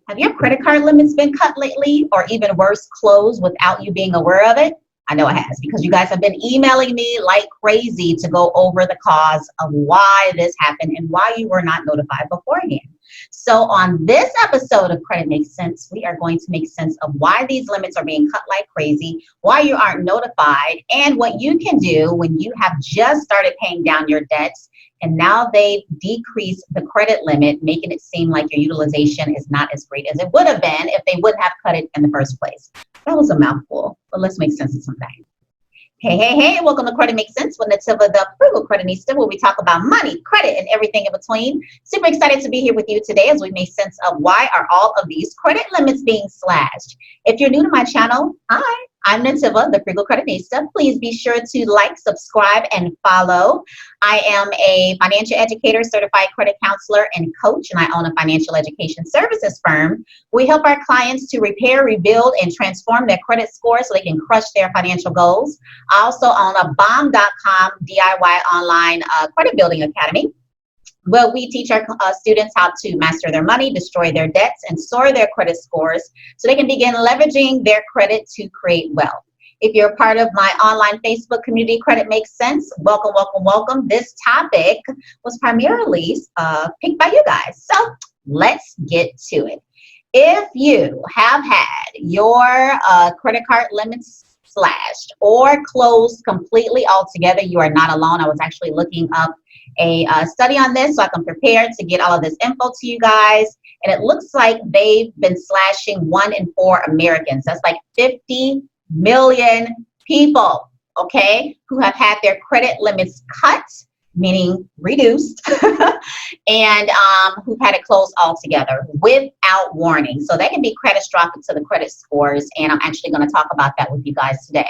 Have your credit card limits been cut lately, or even worse, closed without you being aware of it? I know it has, because you guys have been emailing me like crazy to go over the cause of why this happened and why you were not notified beforehand. So on this episode of Credit Makes Sense, we are going to make sense of why these limits are being cut like crazy, why you aren't notified, and what you can do when you have just started paying down your debts and now they decrease the credit limit, making it seem like your utilization is not as great as it would have been if they wouldn't have cut it in the first place. That was a mouthful, but let's make sense of something. Hey, welcome to Credit Makes Sense with Nativa, the Frugal Creditista, where we talk about money, credit, and everything in between. Super excited to be here with you today as we make sense of why are all of these credit limits being slashed. If you're new to my channel, hi, I'm Nativa, the Frugal Creditista. Please be sure to like, subscribe, and follow. I am a financial educator, certified credit counselor, and coach, and I own a financial education services firm. We help our clients to repair, rebuild, and transform their credit score so they can crush their financial goals. I also own a bomb.com DIY online credit building academy, where we teach our students how to master their money, destroy their debts, and soar their credit scores so they can begin leveraging their credit to create wealth. If you're a part of my online Facebook community, Credit Makes Sense, welcome, welcome, welcome. This topic was primarily picked by you guys. So let's get to it. If you have had your credit card limits slashed or closed completely altogether, you are not alone. I was actually looking up a study on this so I can prepare to get all of this info to you guys. And it looks like they've been slashing 1 in 4 Americans. That's like 50 million people, okay, who have had their credit limits cut, meaning reduced, and who've had it closed altogether without warning. So that can be catastrophic to the credit scores, and I'm actually going to talk about that with you guys today.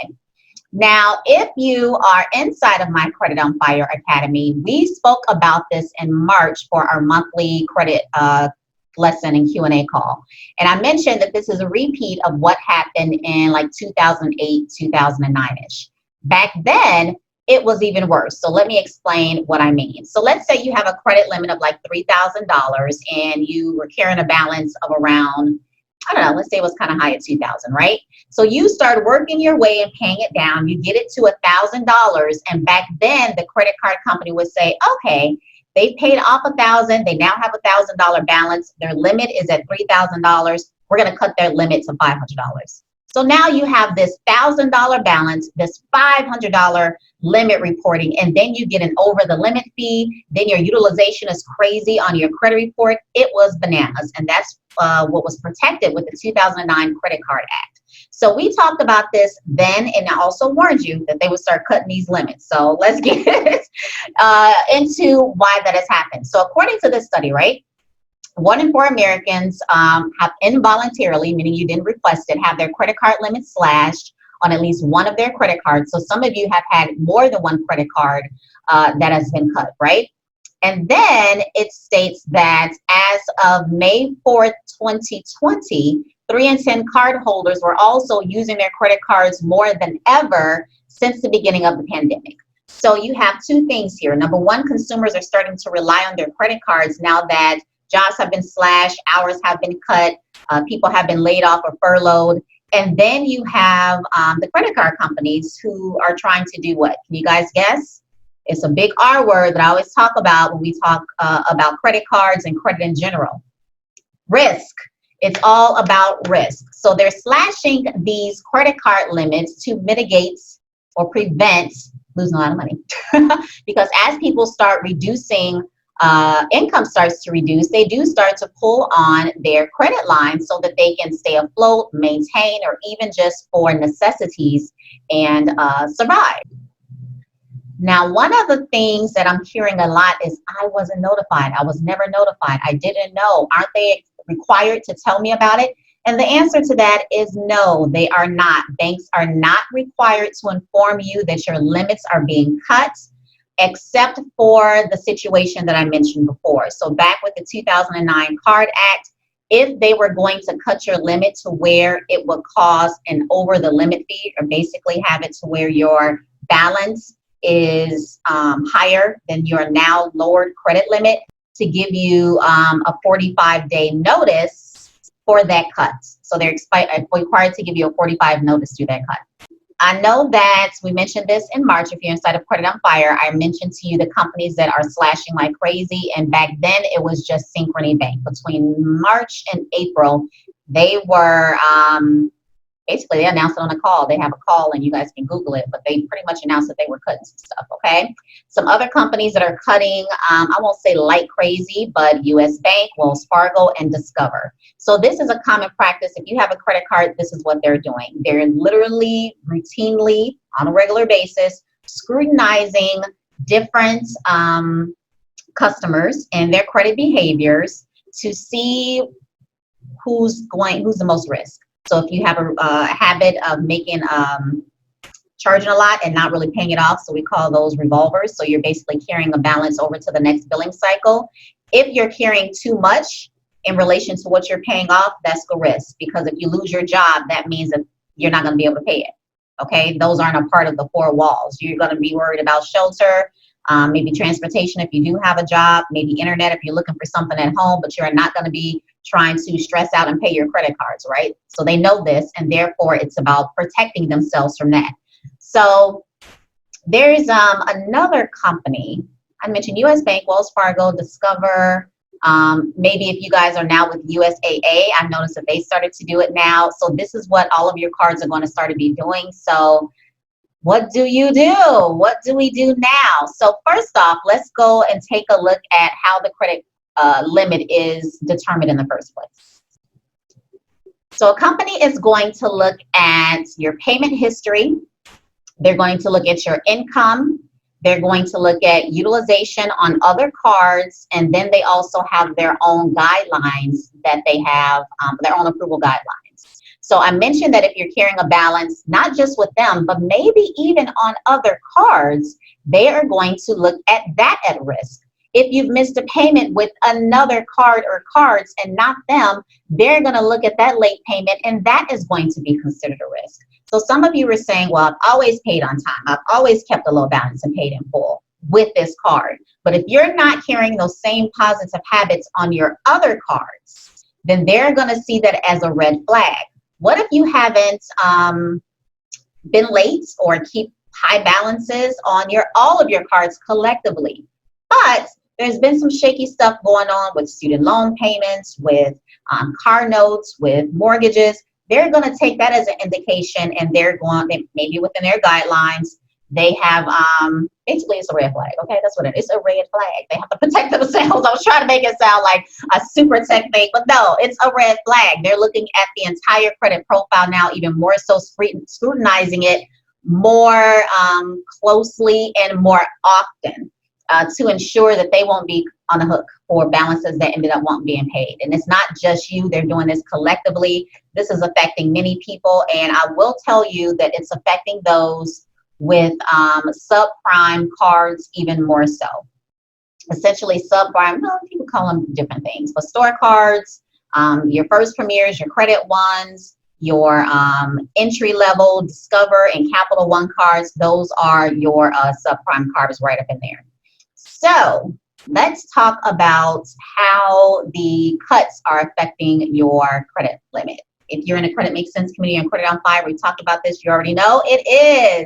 Now, if you are inside of my Credit on Fire Academy, we spoke about this in March for our monthly credit lesson and Q&A call. And I mentioned that this is a repeat of what happened in like 2008, 2009-ish. Back then, it was even worse. So let me explain what I mean. So let's say you have a credit limit of like $3,000 and you were carrying a balance of around, I don't know, let's say it was kind of high at 2,000, right? So you start working your way and paying it down. You get it to $1,000. And back then the credit card company would say, okay, they paid off 1,000. They now have $1,000 balance. Their limit is at $3,000. We're going to cut their limit to $500. So now you have this $1,000 balance, this $500 limit reporting, and then you get an over the limit fee. Then your utilization is crazy on your credit report. It was bananas. And that's what was protected with the 2009 Credit Card Act. So we talked about this then, and I also warned you that they would start cutting these limits. So let's get into why that has happened. So according to this study, right, 1 in 4 Americans have involuntarily, meaning you didn't request it, have their credit card limits slashed on at least one of their credit cards. So some of you have had more than one credit card that has been cut, right? And then it states that as of May 4th, 2020, 3 in 10 cardholders were also using their credit cards more than ever since the beginning of the pandemic. So you have two things here. Number one, consumers are starting to rely on their credit cards now that jobs have been slashed, hours have been cut, people have been laid off or furloughed. And then you have the credit card companies who are trying to do what? Can you guys guess? It's a big R word that I always talk about when we talk about credit cards and credit in general. Risk. It's all about risk. So they're slashing these credit card limits to mitigate or prevent losing a lot of money. Because as people start reducing, income starts to reduce, they do start to pull on their credit line so that they can stay afloat, maintain, or even just for necessities and survive. Now, one of the things that I'm hearing a lot is I wasn't notified. I was never notified. I didn't know. Aren't they required to tell me about it? And the answer to that is no, they are not. Banks are not required to inform you that your limits are being cut, except for the situation that I mentioned before. So back with the 2009 Card Act, if they were going to cut your limit to where it would cause an over the limit fee, or basically have it to where your balance is higher than your now lowered credit limit, to give you a 45-day notice, for that cut. So they're required to give you a 45 notice to that cut. I know that we mentioned this in March. If you're inside of Credit on Fire, I mentioned to you the companies that are slashing like crazy. And back then it was just Synchrony Bank. Between March and April, they were basically, they announced it on a call. They have a call and you guys can Google it, but they pretty much announced that they were cutting some stuff, okay? Some other companies that are cutting, I won't say like crazy, but US Bank, Wells Fargo, and Discover. So this is a common practice. If you have a credit card, this is what they're doing. They're literally routinely on a regular basis scrutinizing different customers and their credit behaviors to see who's the most risk. So if you have a habit of making charging a lot and not really paying it off, so we call those revolvers. So you're basically carrying a balance over to the next billing cycle. If you're carrying too much in relation to what you're paying off, that's the risk, because if you lose your job, that means that you're not going to be able to pay it. Okay, those aren't a part of the four walls. You're going to be worried about shelter, maybe transportation if you do have a job, maybe internet if you're looking for something at home, but you're not going to be trying to stress out and pay your credit cards, right? So they know this, and therefore it's about protecting themselves from that. So there's another company, I mentioned US Bank, Wells Fargo, Discover, maybe if you guys are now with USAA, I've noticed that they started to do it now. So this is what all of your cards are going to start to be doing. So what do you do? What do we do now? So first off, let's go and take a look at how the credit limit is determined in the first place. So a company is going to look at your payment history. They're going to look at your income. They're going to look at utilization on other cards. And then they also have their own guidelines that they have, their own approval guidelines. So I mentioned that if you're carrying a balance, not just with them, but maybe even on other cards, they are going to look at that at risk. If you've missed a payment with another card or cards and not them, they're going to look at that late payment, and that is going to be considered a risk. So some of you were saying, well, I've always paid on time. I've always kept a low balance and paid in full with this card. But if you're not carrying those same positive habits on your other cards, then they're going to see that as a red flag. What if you haven't been late or keep high balances on all of your cards collectively, but there's been some shaky stuff going on with student loan payments, with car notes, with mortgages? They're going to take that as an indication, and they're going, maybe within their guidelines, they have, basically it's a red flag. Okay, that's what it is. It's a red flag. They have to protect themselves. I was trying to make it sound like a super tech thing, but no, it's a red flag. They're looking at the entire credit profile now, even more so scrutinizing it more closely and more often to ensure that they won't be on the hook for balances that ended up not being paid. And it's not just you. They're doing this collectively. This is affecting many people. And I will tell you that it's affecting those with subprime cards even more so. Essentially subprime, no, people call them different things, but store cards, your first premiers, your credit ones, your entry level Discover and Capital One cards, those are your subprime cards right up in there. So let's talk about how the cuts are affecting your credit limit. If you're in a Credit Makes Sense community on Credit on Fire, we talked about this, you already know it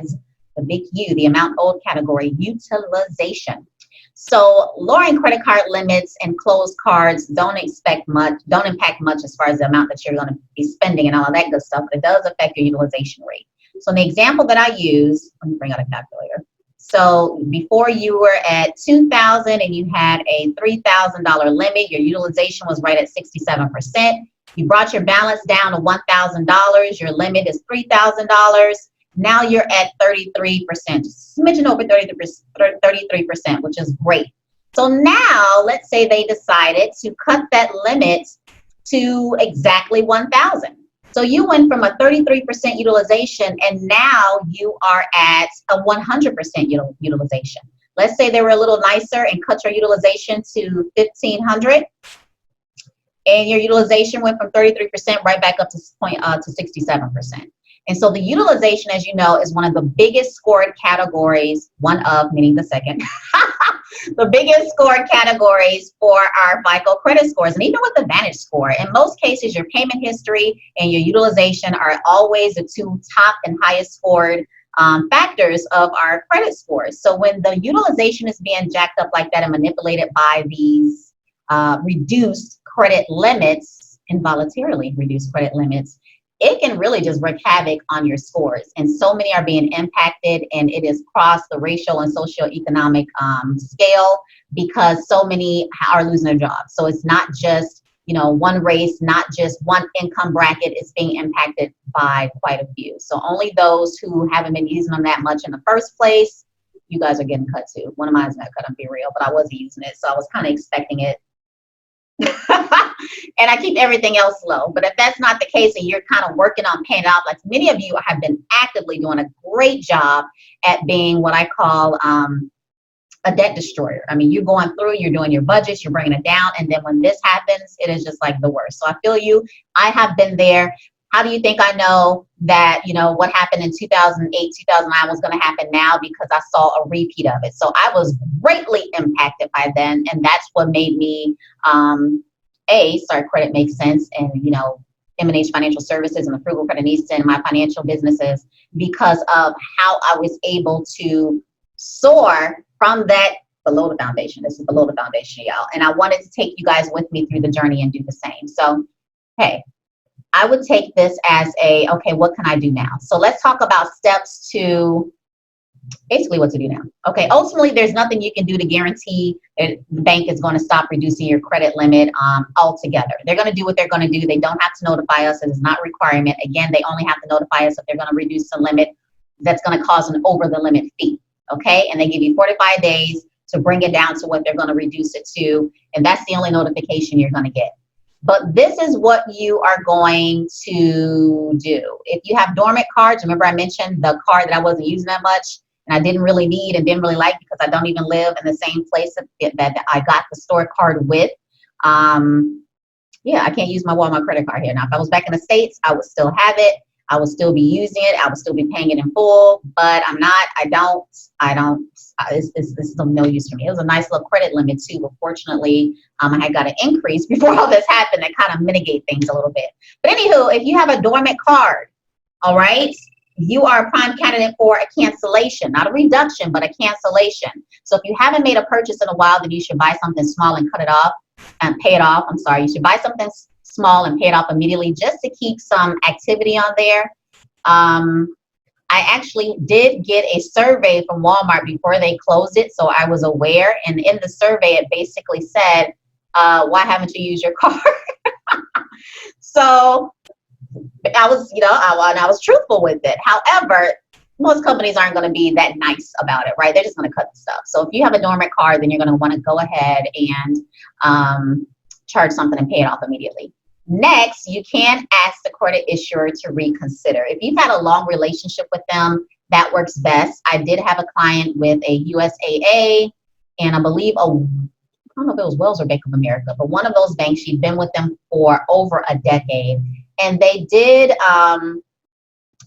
is the big U, the amount owed category, utilization. So lowering credit card limits and closed cards don't impact much as far as the amount that you're going to be spending and all of that good stuff, but it does affect your utilization rate. So in the example that I use, let me bring out a calculator. So before you were at $2,000 and you had a $3,000 limit, your utilization was right at 67%. You brought your balance down to $1,000. Your limit is $3,000. Now you're at 33%, just a smidgen over 33%, which is great. So now let's say they decided to cut that limit to exactly 1,000. So you went from a 33% utilization and now you are at a 100% utilization. Let's say they were a little nicer and cut your utilization to 1,500, and your utilization went from 33% right back up to 67%. And so the utilization, as you know, is one of the biggest scored categories, one of, meaning the second, the biggest scored categories for our FICO credit scores. And even with the Vantage score, in most cases, your payment history and your utilization are always the two top and highest scored factors of our credit scores. So when the utilization is being jacked up like that and manipulated by these reduced credit limits, involuntarily reduced credit limits, it can really just wreak havoc on your scores. And so many are being impacted, and it is across the racial and socioeconomic scale, because so many are losing their jobs. So it's not just, you know, one race, not just one income bracket. It's being impacted by quite a few. So only those who haven't been using them that much in the first place, you guys are getting cut too. One of mine's not cut, I'm being real, but I wasn't using it, so I was kind of expecting it. And I keep everything else low. But if that's not the case and you're kind of working on paying it off, like many of you have been actively doing a great job at being what I call a debt destroyer. I mean, you're going through, you're doing your budgets, you're bringing it down. And then when this happens, it is just like the worst. So I feel you. I have been there. How do you think I know that, you know, what happened in 2008, 2009 was going to happen now? Because I saw a repeat of it. So I was greatly impacted by then. And that's what made me, start Credit Makes Sense and, you know, M&H Financial Services and the Frugal Creditista and my financial businesses, because of how I was able to soar from that below the foundation. This is below the foundation, y'all. And I wanted to take you guys with me through the journey and do the same. So, hey, I would take this as a, okay, what can I do now? So let's talk about steps to basically what to do now. Okay, ultimately, there's nothing you can do to guarantee that the bank is going to stop reducing your credit limit altogether. They're going to do what they're going to do. They don't have to notify us. It is not a requirement. Again, they only have to notify us if they're going to reduce the limit that's going to cause an over the limit fee. Okay, and they give you 45 days to bring it down to what they're going to reduce it to. And that's the only notification you're going to get. But this is what you are going to do. If you have dormant cards, remember I mentioned the card that I wasn't using that much and I didn't really need and didn't really like because I don't even live in the same place that I got the store card with. Yeah, I can't use my Walmart credit card here. Now, if I was back in the States, I would still have it. I would still be using it. I would still be paying it in full, but I'm not. I don't. This is of no use for me. It was a nice little credit limit too, but fortunately, I had got an increase before all this happened that kind of mitigate things a little bit. But anywho, if you have a dormant card, all right, you are a prime candidate for a cancellation, not a reduction, but a cancellation. So if you haven't made a purchase in a while, then you should buy something small and cut it off and pay it off. I'm sorry, you should buy something small and pay it off immediately just to keep some activity on there. I actually did get a survey from Walmart before they closed it, so I was aware. And in the survey, it basically said, why haven't you used your card? So I was, you know, I was truthful with it. However, most companies aren't going to be that nice about it, right? They're just going to cut the stuff. So if you have a dormant card, then you're going to want to go ahead and charge something and pay it off immediately. Next, you can ask the credit issuer to reconsider. If you've had a long relationship with them, that works best. I did have a client with a USAA and I believe I don't know if it was Wells or Bank of America, but one of those banks, she'd been with them for over a decade. And they did,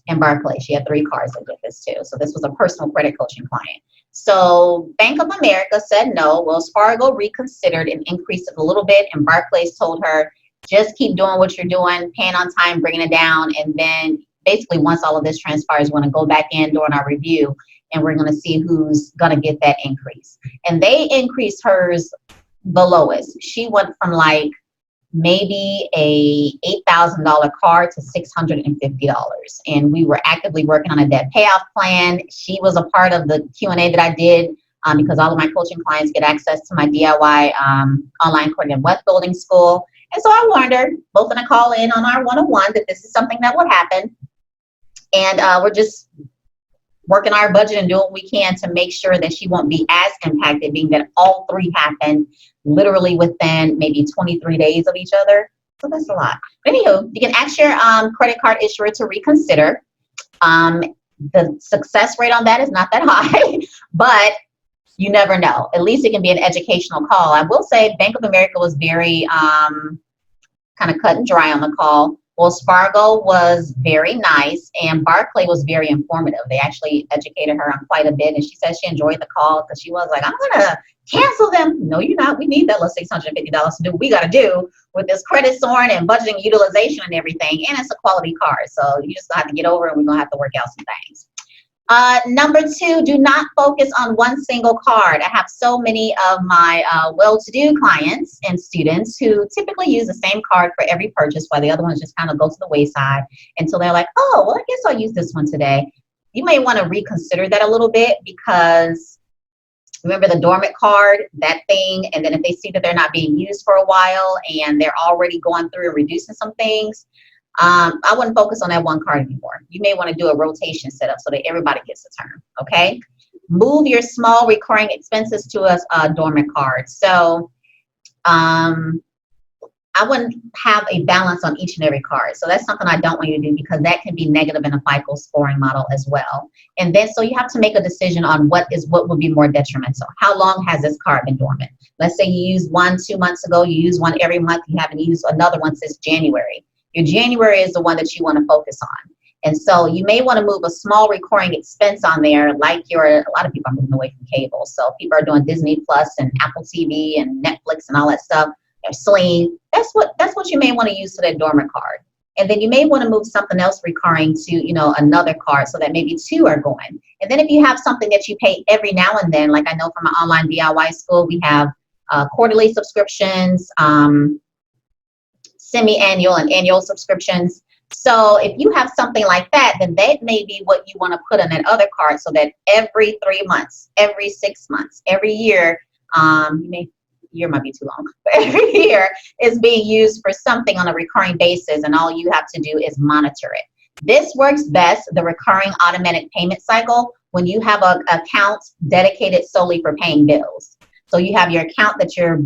in Barclays, she had 3 cards that did this too. So this was a personal credit coaching client. So Bank of America said no. Wells Fargo reconsidered and increased it a little bit. And Barclays told her, just keep doing what you're doing, paying on time, bringing it down. And then basically once all of this transpires, we're going to go back in during our review and we're going to see who's going to get that increase. And they increased hers the lowest. She went from like maybe a $8,000 card to $650. And we were actively working on a debt payoff plan. She was a part of the Q&A that I did because all of my coaching clients get access to my DIY online credit and wealth building school. And so I warned her, both in a call in on our one-on-one, that this is something that would happen. And we're just working our budget and doing what we can to make sure that she won't be as impacted, being that all 3 happened literally within maybe 23 days of each other. So that's a lot. But anywho, you can ask your credit card issuer to reconsider. The success rate on that is not that high, but you never know. At least it can be an educational call. I will say Bank of America was very kind of cut and dry on the call. Wells Fargo was very nice, and Barclay was very informative. They actually educated her on quite a bit, and she said she enjoyed the call because she was like, I'm gonna cancel them. No, you're not. We need that little $650 to do what we gotta do with this credit soaring and budgeting utilization and everything. And it's a quality card. So you just have to get over it, and we're gonna have to work out some things. Number two, do not focus on one single card. I have so many of my well-to-do clients and students who typically use the same card for every purchase, while the other ones just kind of go to the wayside until they're like, oh, well, I guess I'll use this one today. You may want to reconsider that a little bit, because remember the dormant card, that thing, and then if they see that they're not being used for a while and they're already going through and reducing some things, I wouldn't focus on that one card anymore. You may want to do a rotation setup so that everybody gets a turn, okay? Move your small recurring expenses to a dormant card. So I wouldn't have a balance on each and every card. So that's something I don't want you to do, because that can be negative in a FICO scoring model as well. And then so you have to make a decision on what would be more detrimental. How long has this card been dormant? Let's say you used one 2 months ago, you use one every month, you haven't used another one since January. Your January is the one that you want to focus on. And so you may want to move a small recurring expense on there, like a lot of people are moving away from cable. So people are doing Disney Plus and Apple TV and Netflix and all that stuff. They're Sling. That's what you may want to use for that dormant card. And then you may want to move something else recurring to, another card, so that maybe two are going. And then if you have something that you pay every now and then, like I know from my online DIY school, we have quarterly subscriptions, semi-annual and annual subscriptions. So if you have something like that, then that may be what you want to put on that other card, so that every 3 months, every 6 months, every year, year might be too long, but every year is being used for something on a recurring basis, and all you have to do is monitor it. This works best, the recurring automatic payment cycle, when you have an account dedicated solely for paying bills. So you have your account that your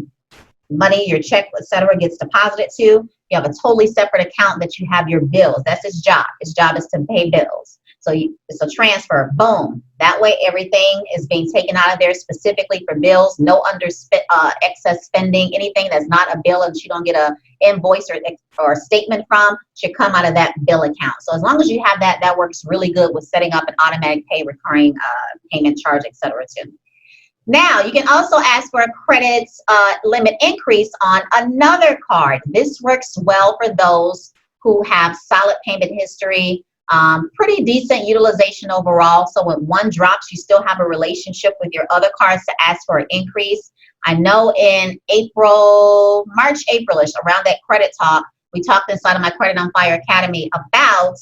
money, your check, etc., gets deposited to. You have a totally separate account that you have your bills. That's its job. Its job is to pay bills. So it's a transfer, boom. That way everything is being taken out of there specifically for bills. No excess spending. Anything that's not a bill and you don't get a invoice or a statement from should come out of that bill account. So as long as you have that, that works really good with setting up an automatic pay, recurring payment charge, etc. too. Now, you can also ask for a credit limit increase on another card. This works well for those who have solid payment history, pretty decent utilization overall. So when one drops, you still have a relationship with your other cards to ask for an increase. I know in March, April-ish, around that credit talk, we talked inside of my Credit on Fire Academy about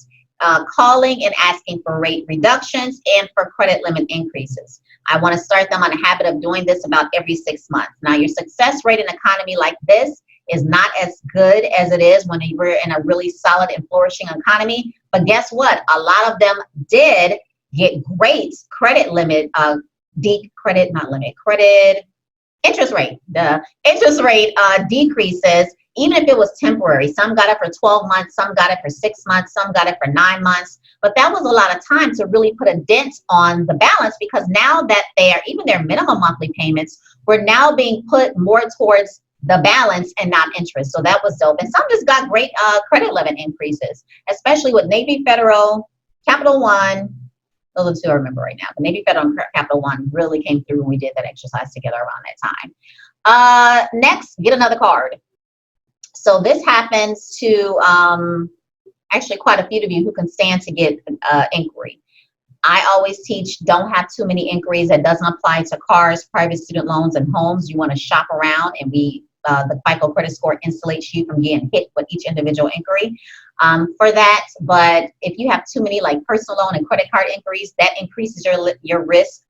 calling and asking for rate reductions and for credit limit increases. I want to start them on a habit of doing this about every 6 months. Now, your success rate in an economy like this is not as good as it is when we're in a really solid and flourishing economy. But guess what? A lot of them did get great credit limit, interest rate. The interest rate decreases, even if it was temporary. Some got it for 12 months, some got it for 6 months, some got it for 9 months. But that was a lot of time to really put a dent on the balance, because now that even their minimum monthly payments were now being put more towards the balance and not interest. So that was dope. And some just got great credit limit increases, especially with Navy Federal, Capital One. Those are the two I remember right now. The Navy Federal and Capital One really came through when we did that exercise together around that time. Next, get another card. So this happens to actually quite a few of you who can stand to get inquiry. I always teach, don't have too many inquiries. That doesn't apply to cars, private student loans, and homes. You want to shop around, and the FICO credit score insulates you from getting hit with each individual inquiry for that. But if you have too many like personal loan and credit card inquiries, that increases your risk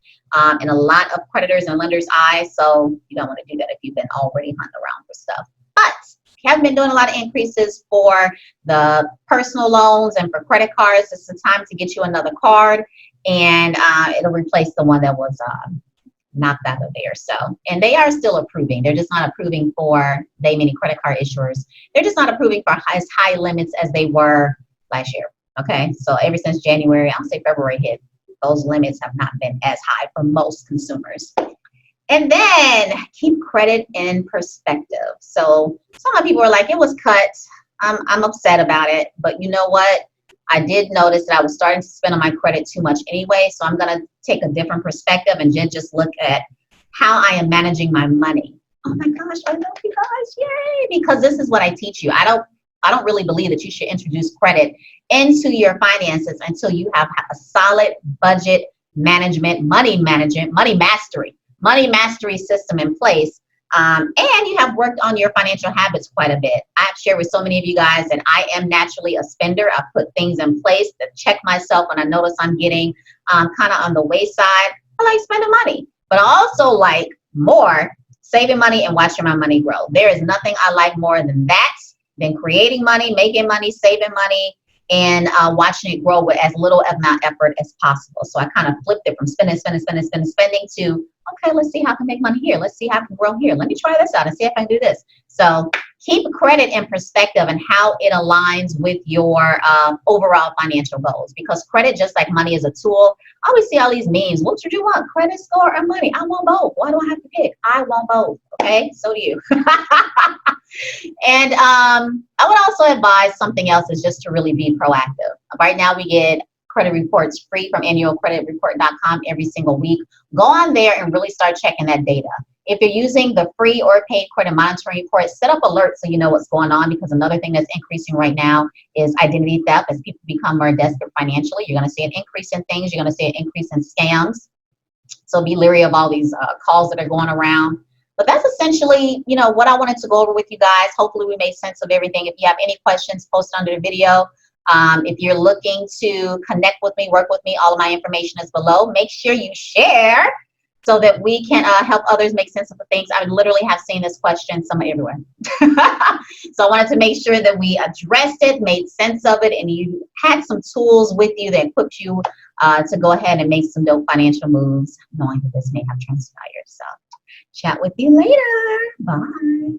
in a lot of creditors and lenders' eyes. So you don't want to do that if you've been already hunting around for stuff. But if you haven't been doing a lot of increases for the personal loans and for credit cards, it's the time to get you another card, and it'll replace the one that was knocked out of there. So, and they are still approving. They're just not approving for many credit card issuers. They're just not approving for as high limits as they were last year. Okay, so ever since January, I'll say February hit, those limits have not been as high for most consumers. And then keep credit in perspective. So some people are like, it was cut I'm upset about it, but you know what? I did notice that I was starting to spend on my credit too much anyway, so I'm gonna take a different perspective and just look at how I am managing my money. Oh my gosh, I love you guys, yay! Because this is what I teach you. I don't really believe that you should introduce credit into your finances until you have a solid budget management, money mastery system in place. And you have worked on your financial habits quite a bit. I've shared with so many of you guys that I am naturally a spender. I've put things in place to check myself when I notice I'm getting kind of on the wayside. I like spending money, but I also like more saving money and watching my money grow. There is nothing I like more than that, than creating money, making money, saving money, and watching it grow with as little amount of effort as possible. So I kind of flipped it from spending to, okay, let's see how I can make money here. Let's see how I can grow here. Let me try this out and see if I can do this. So keep credit in perspective and how it aligns with your overall financial goals, because credit, just like money, is a tool. I always see all these memes. What should you want, credit score or money? I want both. Why do I have to pick? I want both. Okay, so do you. And I would also advise something else is just to really be proactive. Right now we get credit reports free from annualcreditreport.com every single week. Go on there and really start checking that data. If you're using the free or paid credit monitoring report, set up alerts so you know what's going on, because another thing that's increasing right now is identity theft. As people become more desperate financially, you're going to see an increase in things. You're going to see an increase in scams. So be leery of all these calls that are going around. But that's essentially, you know, what I wanted to go over with you guys. Hopefully we made sense of everything. If you have any questions, post under the video. If you're looking to connect with me, work with me, all of my information is below. Make sure you share so that we can help others make sense of the things. I literally have seen this question somewhere everywhere. So I wanted to make sure that we addressed it, made sense of it, and you had some tools with you that equipped you to go ahead and make some dope financial moves, knowing that this may have transpired. So chat with you later. Bye.